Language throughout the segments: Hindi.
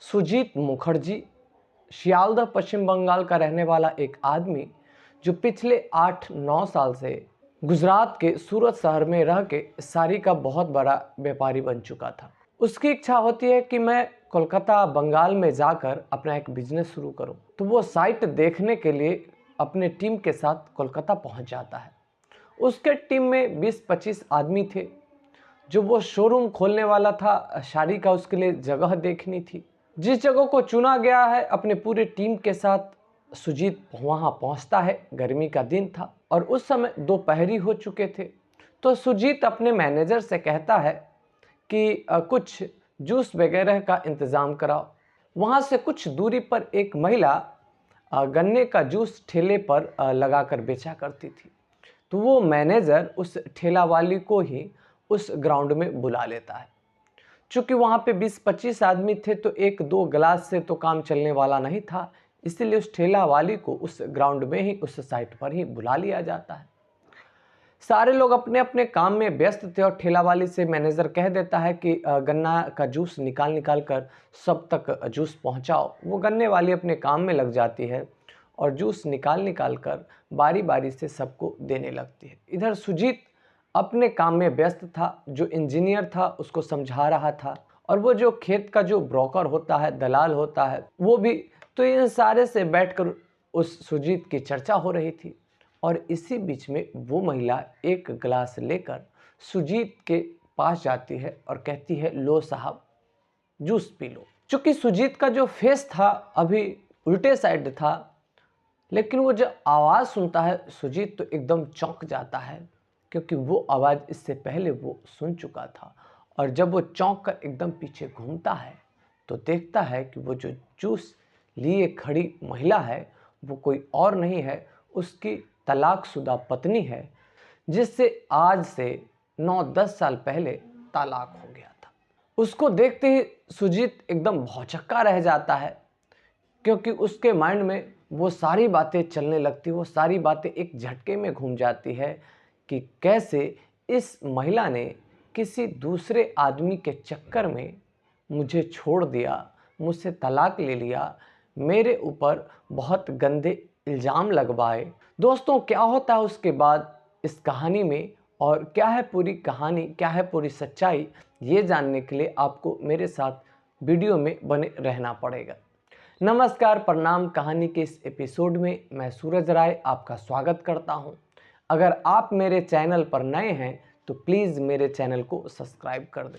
सुजीत मुखर्जी सियालदह पश्चिम बंगाल का रहने वाला एक आदमी जो पिछले 8-9 साल से गुजरात के सूरत शहर में रह के साड़ी का बहुत बड़ा व्यापारी बन चुका था। उसकी इच्छा होती है कि मैं कोलकाता बंगाल में जाकर अपना एक बिजनेस शुरू करूं। तो वो साइट देखने के लिए अपने टीम के साथ कोलकाता पहुंच जाता है। उसके टीम में 20-25 आदमी थे। जो वो शोरूम खोलने वाला था साड़ी का, उसके लिए जगह देखनी थी। जिस जगह को चुना गया है, अपने पूरे टीम के साथ सुजीत वहाँ पहुँचता है। गर्मी का दिन था और उस समय दोपहरी हो चुके थे। तो सुजीत अपने मैनेजर से कहता है कि कुछ जूस वगैरह का इंतज़ाम कराओ। वहाँ से कुछ दूरी पर एक महिला गन्ने का जूस ठेले पर लगाकर बेचा करती थी। तो वो मैनेजर उस ठेला वाली को ही उस ग्राउंड में बुला लेता है। चूँकि वहाँ पे 20-25 आदमी थे तो 1-2 गिलास से तो काम चलने वाला नहीं था, इसीलिए उस ठेला वाली को उस ग्राउंड में ही, उस साइट पर ही बुला लिया जाता है। सारे लोग अपने अपने काम में व्यस्त थे और ठेला वाली से मैनेजर कह देता है कि गन्ना का जूस निकाल कर सब तक जूस पहुँचाओ। वो गन्ने वाली अपने काम में लग जाती है और जूस निकाल कर बारी बारी से सबको देने लगती है। इधर सुजीत अपने काम में व्यस्त था। जो इंजीनियर था उसको समझा रहा था और वो जो खेत का जो ब्रोकर होता है, दलाल होता है, वो भी। तो इन सारे से बैठकर उस सुजीत की चर्चा हो रही थी और इसी बीच में वो महिला एक गिलास लेकर सुजीत के पास जाती है और कहती है, लो साहब जूस पी लो। चूँकि सुजीत का जो फेस था अभी उल्टे साइड था, लेकिन वो जब आवाज़ सुनता है सुजीत तो एकदम चौंक जाता है, क्योंकि वो आवाज़ इससे पहले वो सुन चुका था। और जब वो चौंक कर एकदम पीछे घूमता है तो देखता है कि वो जो जूस लिए खड़ी महिला है वो कोई और नहीं है, उसकी तलाकशुदा पत्नी है, जिससे आज से 9-10 साल पहले तलाक हो गया था। उसको देखते ही सुजीत एकदम भौचक्का रह जाता है, क्योंकि उसके माइंड में वो सारी बातें चलने लगती, वो सारी बातें एक झटके में घूम जाती है कि कैसे इस महिला ने किसी दूसरे आदमी के चक्कर में मुझे छोड़ दिया, मुझसे तलाक ले लिया, मेरे ऊपर बहुत गंदे इल्ज़ाम लगवाए। दोस्तों, क्या होता है उसके बाद इस कहानी में और क्या है पूरी कहानी, क्या है पूरी सच्चाई, ये जानने के लिए आपको मेरे साथ वीडियो में बने रहना पड़ेगा। नमस्कार, प्रणाम। कहानी के इस एपिसोड में मैं सूरज राय आपका स्वागत करता हूं। अगर आप मेरे चैनल पर नए हैं तो प्लीज़ मेरे चैनल को सब्सक्राइब कर दें।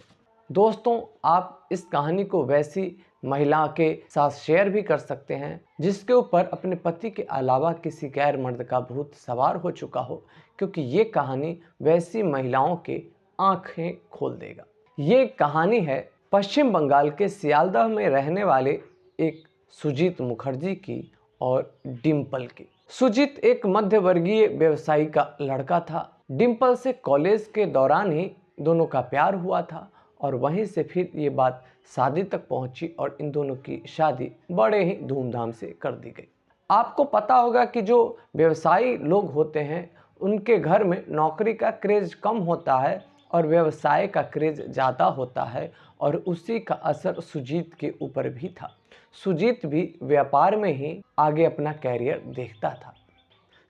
दोस्तों, आप इस कहानी को वैसी महिला के साथ शेयर भी कर सकते हैं जिसके ऊपर अपने पति के अलावा किसी गैर मर्द का भूत सवार हो चुका हो, क्योंकि ये कहानी वैसी महिलाओं के आंखें खोल देगा। ये कहानी है पश्चिम बंगाल के सियालदह में रहने वाले एक सुजीत मुखर्जी की और डिम्पल की। सुजीत एक मध्य वर्गीय व्यवसायी का लड़का था। डिम्पल से कॉलेज के दौरान ही दोनों का प्यार हुआ था और वहीं से फिर ये बात शादी तक पहुंची और इन दोनों की शादी बड़े ही धूमधाम से कर दी गई। आपको पता होगा कि जो व्यवसायी लोग होते हैं उनके घर में नौकरी का क्रेज कम होता है और व्यवसाय का क्रेज ज़्यादा होता है, और उसी का असर सुजीत के ऊपर भी था। सुजीत भी व्यापार में ही आगे अपना कैरियर देखता था।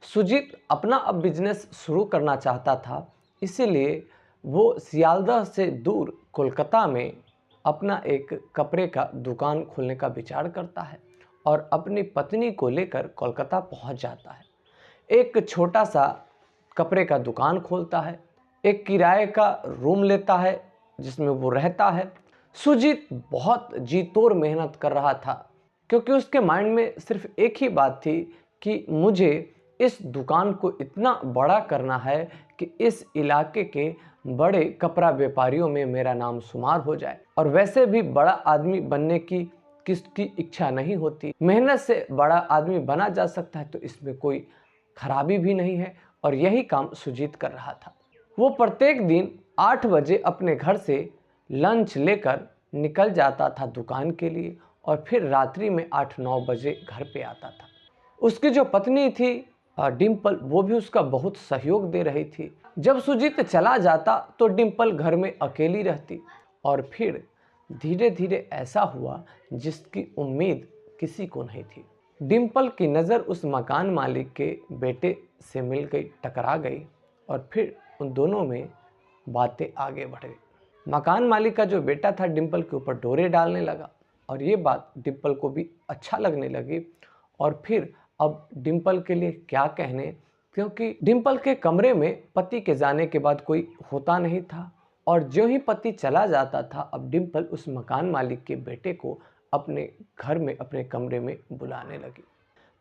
सुजीत अपना अब बिजनेस शुरू करना चाहता था, इसीलिए वो सियालदह से दूर कोलकाता में अपना एक कपड़े का दुकान खोलने का विचार करता है और अपनी पत्नी को लेकर कोलकाता पहुंच जाता है। एक छोटा सा कपड़े का दुकान खोलता है, एक किराए का रूम लेता है जिसमें वो रहता है। सुजीत बहुत जी तोड़ मेहनत कर रहा था, क्योंकि उसके माइंड में सिर्फ एक ही बात थी कि मुझे इस दुकान को इतना बड़ा करना है कि इस इलाके के बड़े कपड़ा व्यापारियों में मेरा नाम शुमार हो जाए। और वैसे भी बड़ा आदमी बनने की किसकी इच्छा नहीं होती, मेहनत से बड़ा आदमी बना जा सकता है, तो इसमें कोई खराबी भी नहीं है। और यही काम सुजीत कर रहा था। वो प्रत्येक दिन 8 बजे अपने घर से लंच लेकर निकल जाता था दुकान के लिए और फिर रात्रि में 8-9 बजे घर पे आता था। उसकी जो पत्नी थी डिम्पल, वो भी उसका बहुत सहयोग दे रही थी। जब सुजीत चला जाता तो डिम्पल घर में अकेली रहती और फिर धीरे धीरे ऐसा हुआ जिसकी उम्मीद किसी को नहीं थी। डिम्पल की नज़र उस मकान मालिक के बेटे से मिल गई, टकरा गई और फिर उन दोनों में बातें आगे बढ़ गई। मकान मालिक का जो बेटा था डिम्पल के ऊपर डोरे डालने लगा और ये बात डिम्पल को भी अच्छा लगने लगी। और फिर अब डिम्पल के लिए क्या कहने, क्योंकि डिम्पल के कमरे में पति के जाने के बाद कोई होता नहीं था और जो ही पति चला जाता था अब डिम्पल उस मकान मालिक के बेटे को अपने घर में, अपने कमरे में बुलाने लगी।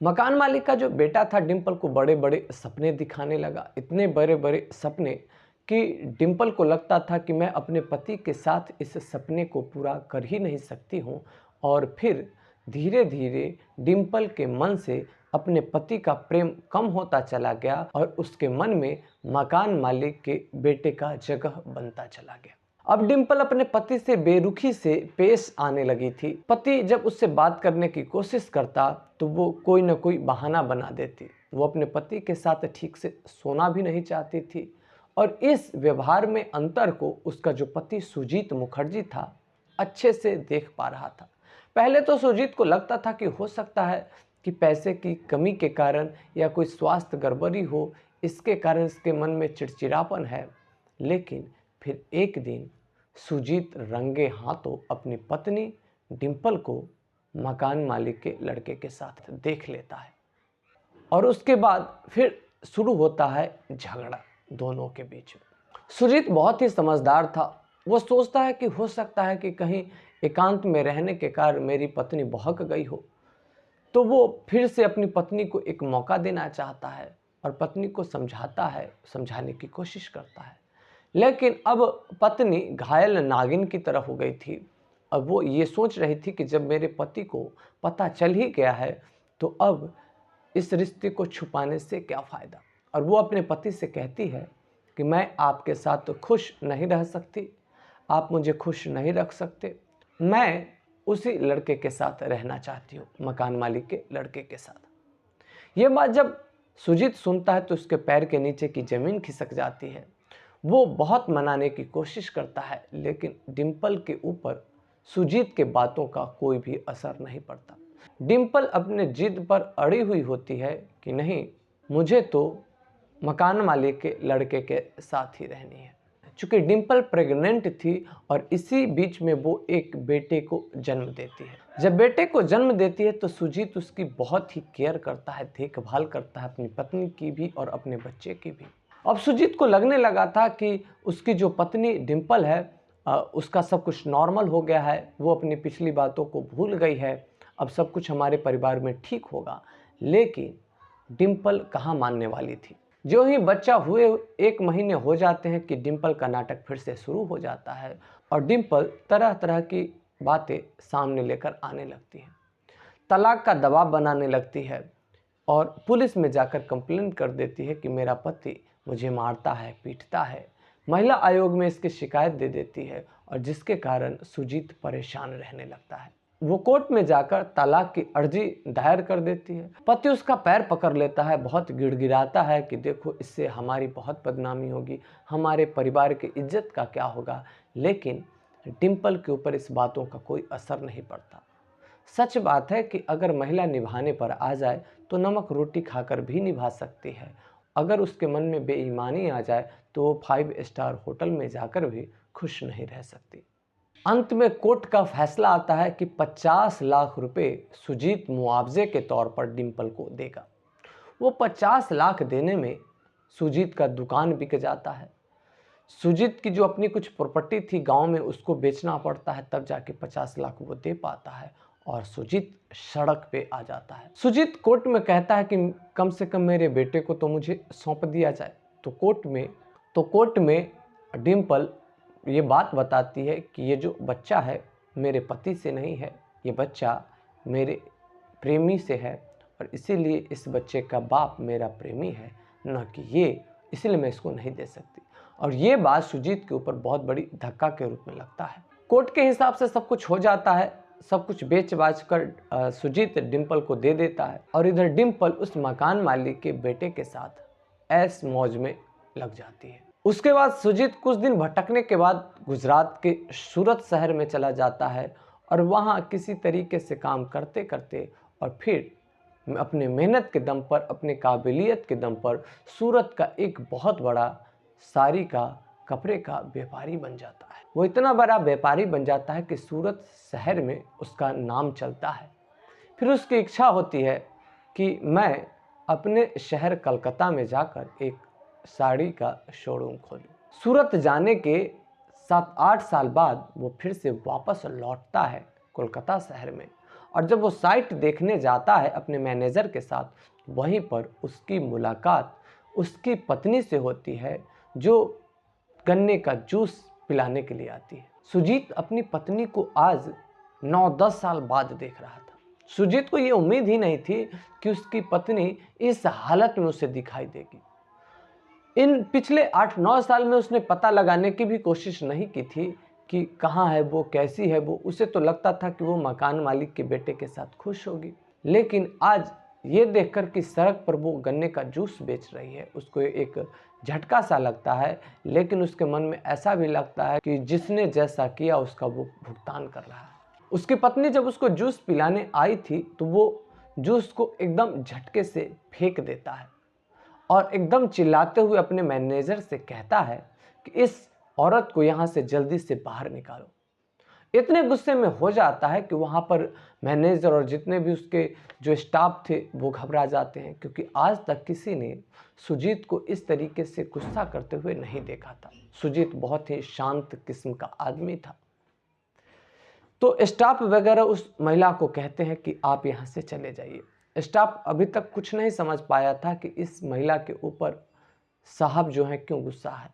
मकान मालिक का जो बेटा था डिम्पल को बड़े बड़े सपने दिखाने लगा, इतने बड़े बड़े सपने कि डिम्पल को लगता था कि मैं अपने पति के साथ इस सपने को पूरा कर ही नहीं सकती हूँ। और फिर धीरे धीरे डिम्पल के मन से अपने पति का प्रेम कम होता चला गया और उसके मन में मकान मालिक के बेटे का जगह बनता चला गया। अब डिम्पल अपने पति से बेरुखी से पेश आने लगी थी। पति जब उससे बात करने की कोशिश करता तो वो कोई न कोई बहाना बना देती। वो अपने पति के साथ ठीक से सोना भी नहीं चाहती थी और इस व्यवहार में अंतर को उसका जो पति सुजीत मुखर्जी था अच्छे से देख पा रहा था। पहले तो सुजीत को लगता था कि हो सकता है कि पैसे की कमी के कारण या कोई स्वास्थ्य गड़बड़ी हो, इसके कारण इसके मन में चिड़चिड़ापन है। लेकिन फिर एक दिन सुजीत रंगे हाथों अपनी पत्नी डिम्पल को मकान मालिक के लड़के के साथ देख लेता है और उसके बाद फिर शुरू होता है झगड़ा दोनों के बीच में। सुजीत बहुत ही समझदार था। वो सोचता है कि हो सकता है कि कहीं एकांत में रहने के कारण मेरी पत्नी बहक गई हो, तो वो फिर से अपनी पत्नी को एक मौका देना चाहता है और पत्नी को समझाता है, समझाने की कोशिश करता है। लेकिन अब पत्नी घायल नागिन की तरह हो गई थी। अब वो ये सोच रही थी कि जब मेरे पति को पता चल ही गया है तो अब इस रिश्ते को छुपाने से क्या फ़ायदा। और वो अपने पति से कहती है कि मैं आपके साथ तो खुश नहीं रह सकती, आप मुझे खुश नहीं रख सकते, मैं उसी लड़के के साथ रहना चाहती हूँ, मकान मालिक के लड़के के साथ। ये बात जब सुजीत सुनता है तो उसके पैर के नीचे की ज़मीन खिसक जाती है। वो बहुत मनाने की कोशिश करता है लेकिन डिम्पल के ऊपर सुजीत के बातों का कोई भी असर नहीं पड़ता। डिम्पल अपने जिद पर अड़ी हुई होती है कि नहीं, मुझे तो मकान मालिक के लड़के के साथ ही रहनी है। चूँकि डिम्पल प्रेग्नेंट थी और इसी बीच में वो एक बेटे को जन्म देती है। जब बेटे को जन्म देती है तो सुजीत उसकी बहुत ही केयर करता है, देखभाल करता है, अपनी पत्नी की भी और अपने बच्चे की भी। अब सुजीत को लगने लगा था कि उसकी जो पत्नी डिम्पल है उसका सब कुछ नॉर्मल हो गया है, वो अपनी पिछली बातों को भूल गई है, अब सब कुछ हमारे परिवार में ठीक होगा। लेकिन डिम्पल कहाँ मानने वाली थी। जो ही बच्चा हुए 1 महीने हो जाते हैं कि डिम्पल का नाटक फिर से शुरू हो जाता है और डिम्पल तरह तरह की बातें सामने लेकर आने लगती है, तलाक का दबाव बनाने लगती है और पुलिस में जाकर कंप्लेंट कर देती है कि मेरा पति मुझे मारता है, पीटता है। महिला आयोग में इसकी शिकायत दे देती है और जिसके कारण सुजीत परेशान रहने लगता है। वो कोर्ट में जाकर तलाक की अर्जी दायर कर देती है। पति उसका पैर पकड़ लेता है, बहुत गिड़गिड़ाता है कि देखो इससे हमारी बहुत बदनामी होगी, हमारे परिवार की इज्जत का क्या होगा। लेकिन डिम्पल के ऊपर इस बातों का कोई असर नहीं पड़ता। सच बात है कि अगर महिला निभाने पर आ जाए तो नमक रोटी खाकर भी निभा सकती है। अगर उसके मन में बेईमानी आ जाए तो वो 5 स्टार होटल में जाकर भी खुश नहीं रह सकती। अंत में कोर्ट का फैसला आता है कि 50 लाख रुपए सुजीत मुआवजे के तौर पर डिम्पल को देगा। वो 50 लाख देने में सुजीत का दुकान बिक जाता है। सुजीत की जो अपनी कुछ प्रॉपर्टी थी गांव में उसको बेचना पड़ता है, तब जाके 50 लाख वो दे पाता है और सुजीत सड़क पे आ जाता है। सुजीत कोर्ट में कहता है कि कम से कम मेरे बेटे को तो मुझे सौंप दिया जाए। तो कोर्ट में डिम्पल ये बात बताती है कि ये जो बच्चा है मेरे पति से नहीं है, ये बच्चा मेरे प्रेमी से है और इसीलिए इस बच्चे का बाप मेरा प्रेमी है, न कि ये, इसलिए मैं इसको नहीं दे सकती। और ये बात सुजीत के ऊपर बहुत बड़ी धक्का के रूप में लगता है। कोर्ट के हिसाब से सब कुछ हो जाता है, सब कुछ बेच बाच कर सुजीत डिम्पल को दे देता है और इधर डिम्पल उस मकान मालिक के बेटे के साथ ऐश मौज में लग जाती है। उसके बाद सुजीत कुछ दिन भटकने के बाद गुजरात के सूरत शहर में चला जाता है और वहाँ किसी तरीके से काम करते करते और फिर अपने मेहनत के दम पर, अपने काबिलियत के दम पर सूरत का एक बहुत बड़ा साड़ी का, कपड़े का व्यापारी बन जाता है। वो इतना बड़ा व्यापारी बन जाता है कि सूरत शहर में उसका नाम चलता है। फिर उसकी इच्छा होती है कि मैं अपने शहर कलकत्ता में जाकर एक साड़ी का शोरूम खोलूं। सूरत जाने के 7-8 साल बाद वो फिर से वापस लौटता है कोलकाता शहर में, और जब वो साइट देखने जाता है अपने मैनेजर के साथ, वहीं पर उसकी मुलाकात उसकी पत्नी से होती है जो गन्ने का जूस पिलाने के लिए आती है। सुजीत अपनी पत्नी को आज 9-10 साल बाद देख रहा था। सुजीत को ये उम्मीद ही नहीं थी कि उसकी पत्नी इस हालत में उसे दिखाई देगी। इन पिछले 8-9 साल में उसने पता लगाने की भी कोशिश नहीं की थी कि कहाँ है वो, कैसी है वो। उसे तो लगता था कि वो मकान मालिक के बेटे के साथ खुश होगी, लेकिन आज ये देखकर कि सड़क पर वो गन्ने का जूस बेच रही है, उसको एक झटका सा लगता है। लेकिन उसके मन में ऐसा भी लगता है कि जिसने जैसा किया उसका वो भुगतान कर रहा है। उसकी पत्नी जब उसको जूस पिलाने आई थी तो वो जूस को एकदम झटके से फेंक देता है और एकदम चिल्लाते हुए अपने मैनेजर से कहता है कि इस औरत को यहाँ से जल्दी से बाहर निकालो। इतने गुस्से में हो जाता है कि वहाँ पर मैनेजर और जितने भी उसके जो स्टाफ थे वो घबरा जाते हैं, क्योंकि आज तक किसी ने सुजीत को इस तरीके से गुस्सा करते हुए नहीं देखा था। सुजीत बहुत ही शांत किस्म का आदमी था। तो स्टाफ वगैरह उस महिला को कहते हैं कि आप यहाँ से चले जाइए। स्टाफ अभी तक कुछ नहीं समझ पाया था कि इस महिला के ऊपर साहब जो है क्यों गुस्सा है।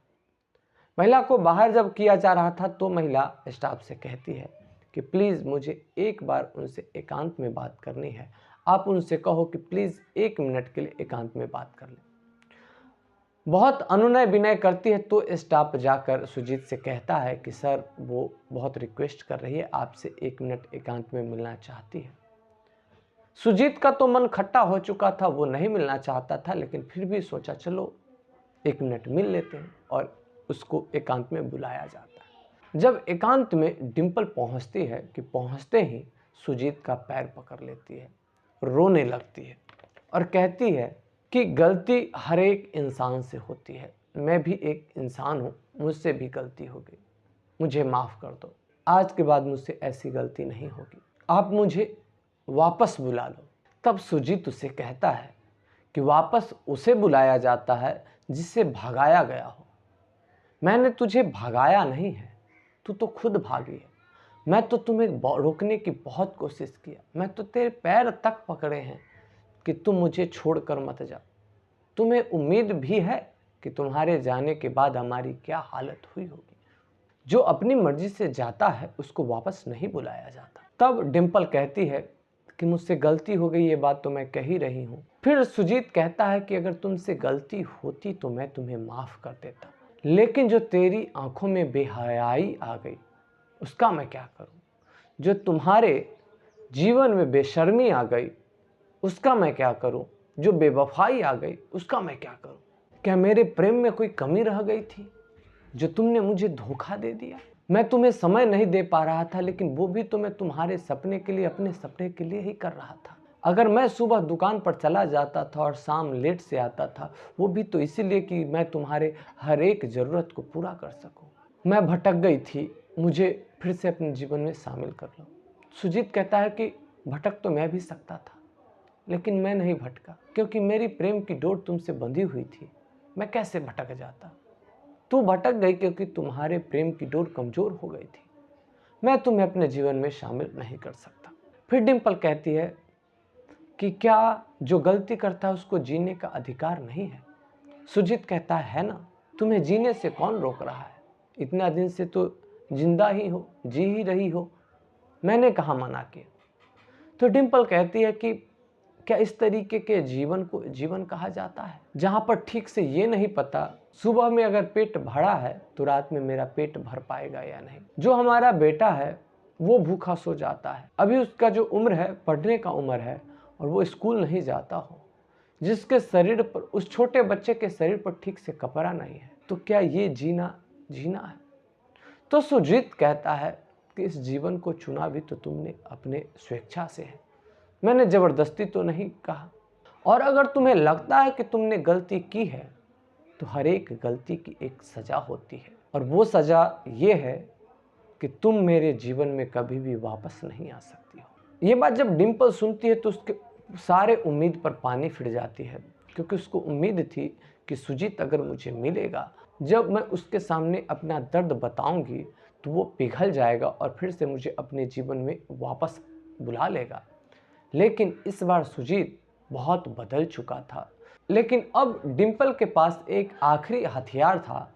महिला को बाहर जब किया जा रहा था तो महिला स्टाफ से कहती है कि प्लीज़ मुझे एक बार उनसे एकांत में बात करनी है, आप उनसे कहो कि प्लीज़ 1 मिनट के लिए एकांत में बात कर लें। बहुत अनुनय विनय करती है तो स्टाफ जाकर सुजीत से कहता है कि सर वो बहुत रिक्वेस्ट कर रही है, आपसे 1 मिनट एकांत में मिलना चाहती है। सुजीत का तो मन खट्टा हो चुका था, वो नहीं मिलना चाहता था, लेकिन फिर भी सोचा चलो 1 मिनट मिल लेते हैं, और उसको एकांत में बुलाया जाता है। जब एकांत में डिम्पल पहुंचती है कि पहुंचते ही सुजीत का पैर पकड़ लेती है, रोने लगती है और कहती है कि गलती हर एक इंसान से होती है, मैं भी एक इंसान हूँ, मुझसे भी गलती हो गई, मुझे माफ़ कर दो, आज के बाद मुझसे ऐसी गलती नहीं होगी, आप मुझे वापस बुला लो। तब सुजीत उसे कहता है कि वापस उसे बुलाया जाता है जिससे भगाया गया हो। मैंने तुझे भगाया नहीं है, तू तो खुद भागी है। मैं तो तुम्हें रोकने की बहुत कोशिश किया, मैं तो तेरे पैर तक पकड़े हैं कि तुम मुझे छोड़कर मत जा। तुम्हें उम्मीद भी है कि तुम्हारे जाने के बाद हमारी क्या हालत हुई होगी। जो अपनी मर्जी से जाता है उसको वापस नहीं बुलाया जाता। तब डिम्पल कहती है कि मुझसे गलती हो गई, ये बात तो मैं कह ही रही हूँ। फिर सुजीत कहता है कि अगर तुमसे गलती होती तो मैं तुम्हें माफ़ कर देता, लेकिन जो तेरी आंखों में बेहयाई आ गई उसका मैं क्या करूं? जो तुम्हारे जीवन में बेशर्मी आ गई उसका मैं क्या करूं? जो बेवफाई आ गई उसका मैं क्या करूं? क्या मेरे प्रेम में कोई कमी रह गई थी जो तुमने मुझे धोखा दे दिया? मैं तुम्हें समय नहीं दे पा रहा था, लेकिन वो भी तो मैं तुम्हारे सपने के लिए, अपने सपने के लिए ही कर रहा था। अगर मैं सुबह दुकान पर चला जाता था और शाम लेट से आता था, वो भी तो इसीलिए कि मैं तुम्हारे हर एक ज़रूरत को पूरा कर सकूं। मैं भटक गई थी, मुझे फिर से अपने जीवन में शामिल कर लो। सुजीत कहता है कि भटक तो मैं भी सकता था, लेकिन मैं नहीं भटका, क्योंकि मेरी प्रेम की डोर तुमसे बंधी हुई थी। मैं कैसे भटक जाता? तू भटक गई क्योंकि तुम्हारे प्रेम की डोर कमज़ोर हो गई थी। मैं तुम्हें अपने जीवन में शामिल नहीं कर सकता। फिर डिम्पल कहती है कि क्या जो गलती करता है उसको जीने का अधिकार नहीं है? सुजीत कहता है ना, तुम्हें जीने से कौन रोक रहा है? इतना दिन से तो जिंदा ही हो, जी ही रही हो, मैंने कहाँ मना किया? तो डिम्पल कहती है कि क्या इस तरीके के जीवन को जीवन कहा जाता है, जहाँ पर ठीक से ये नहीं पता सुबह में अगर पेट भरा है तो रात में मेरा पेट भर पाएगा या नहीं। जो हमारा बेटा है वो भूखा सो जाता है, अभी उसका जो उम्र है पढ़ने का उम्र है और वो स्कूल नहीं जाता हो, जिसके शरीर पर, उस छोटे बच्चे के शरीर पर ठीक से कपड़ा नहीं है, तो क्या ये जीना जीना है? तो सुजीत कहता है कि इस जीवन को चुना भी तो तुमने अपने स्वेच्छा से है, मैंने ज़बरदस्ती तो नहीं कहा। और अगर तुम्हें लगता है कि तुमने गलती की है तो हर एक गलती की एक सज़ा होती है, और वो सज़ा ये है कि तुम मेरे जीवन में कभी भी वापस नहीं आ सकती हो। ये बात जब डिम्पल सुनती है तो उसके सारे उम्मीद पर पानी फिर जाती है, क्योंकि उसको उम्मीद थी कि सुजीत अगर मुझे मिलेगा, जब मैं उसके सामने अपना दर्द बताऊंगी तो वो पिघल जाएगा और फिर से मुझे अपने जीवन में वापस बुला लेगा। लेकिन इस बार सुजीत बहुत बदल चुका था। लेकिन अब डिम्पल के पास एक आखिरी हथियार था,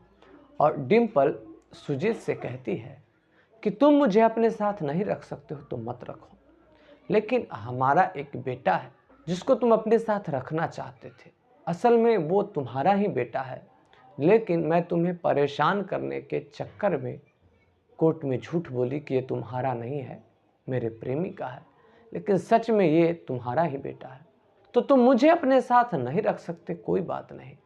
और डिम्पल सुजीत से कहती है कि तुम मुझे अपने साथ नहीं रख सकते हो तो मत रखो, लेकिन हमारा एक बेटा है जिसको तुम अपने साथ रखना चाहते थे। असल में वो तुम्हारा ही बेटा है, लेकिन मैं तुम्हें परेशान करने के चक्कर में कोर्ट में झूठ बोली कि ये तुम्हारा नहीं है, मेरे प्रेमी का है, लेकिन सच में ये तुम्हारा ही बेटा है। तो तुम मुझे अपने साथ नहीं रख सकते, कोई बात नहीं,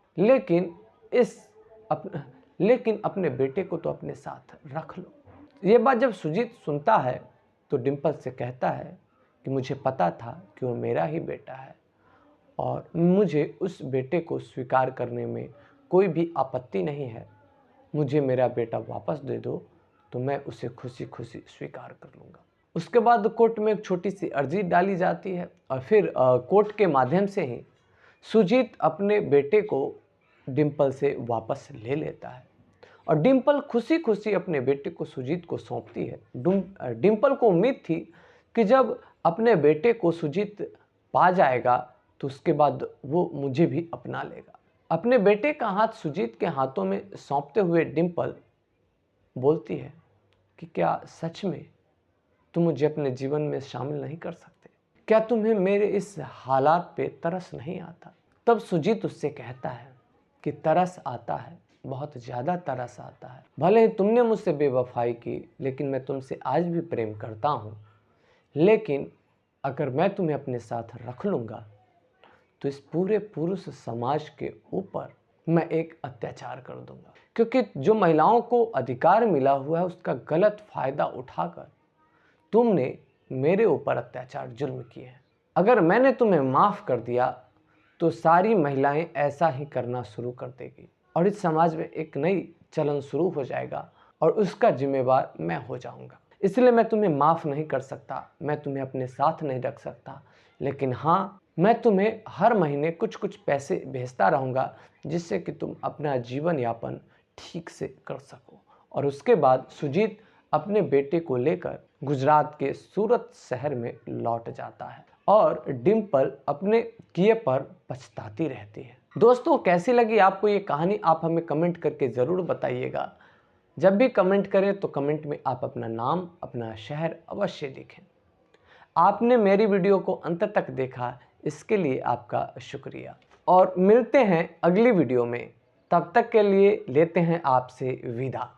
लेकिन अपने बेटे को तो अपने साथ रख लो। ये बात जब सुजीत सुनता है तो डिम्पल से कहता है कि मुझे पता था कि वो मेरा ही बेटा है, और मुझे उस बेटे को स्वीकार करने में कोई भी आपत्ति नहीं है। मुझे मेरा बेटा वापस दे दो तो मैं उसे खुशी खुशी स्वीकार कर लूँगा। उसके बाद कोर्ट में एक छोटी सी अर्जी डाली जाती है, और फिर कोर्ट के माध्यम से ही सुजीत अपने बेटे को डिम्पल से वापस ले लेता है, और डिम्पल खुशी खुशी अपने बेटे को सुजीत को सौंपती है। डिम्पल को उम्मीद थी कि जब अपने बेटे को सुजीत पा जाएगा तो उसके बाद वो मुझे भी अपना लेगा। अपने बेटे का हाथ सुजीत के हाथों में सौंपते हुए डिम्पल बोलती है कि क्या सच में तुम मुझे अपने जीवन में शामिल नहीं कर सकते? क्या तुम्हें मेरे इस हालात पे तरस नहीं आता? तब सुजीत उससे कहता है कि तरस आता है, बहुत ज़्यादा तरस आता है। भले ही तुमने मुझसे बेवफाई की, लेकिन मैं तुमसे आज भी प्रेम करता हूँ। लेकिन अगर मैं तुम्हें अपने साथ रख लूँगा तो इस पूरे पुरुष समाज के ऊपर मैं एक अत्याचार कर दूँगा, क्योंकि जो महिलाओं को अधिकार मिला हुआ है उसका गलत फ़ायदा उठाकर तुमने मेरे ऊपर अत्याचार जुल्म किए हैं। अगर मैंने तुम्हें माफ़ कर दिया तो सारी महिलाएं ऐसा ही करना शुरू कर देगी, और इस समाज में एक नई चलन शुरू हो जाएगा, और उसका जिम्मेवार मैं हो जाऊंगा। इसलिए मैं तुम्हें माफ़ नहीं कर सकता, मैं तुम्हें अपने साथ नहीं रख सकता, लेकिन हाँ, मैं तुम्हें हर महीने कुछ कुछ पैसे भेजता रहूँगा, जिससे कि तुम अपना जीवन यापन ठीक से कर सको। और उसके बाद सुजीत अपने बेटे को लेकर गुजरात के सूरत शहर में लौट जाता है, और डिम्पल अपने किए पर पछताती रहती है। दोस्तों, कैसी लगी आपको ये कहानी, आप हमें कमेंट करके ज़रूर बताइएगा। जब भी कमेंट करें तो कमेंट में आप अपना नाम, अपना शहर अवश्य लिखें। आपने मेरी वीडियो को अंत तक देखा, इसके लिए आपका शुक्रिया, और मिलते हैं अगली वीडियो में। तब तक के लिए लेते हैं आपसे विदा।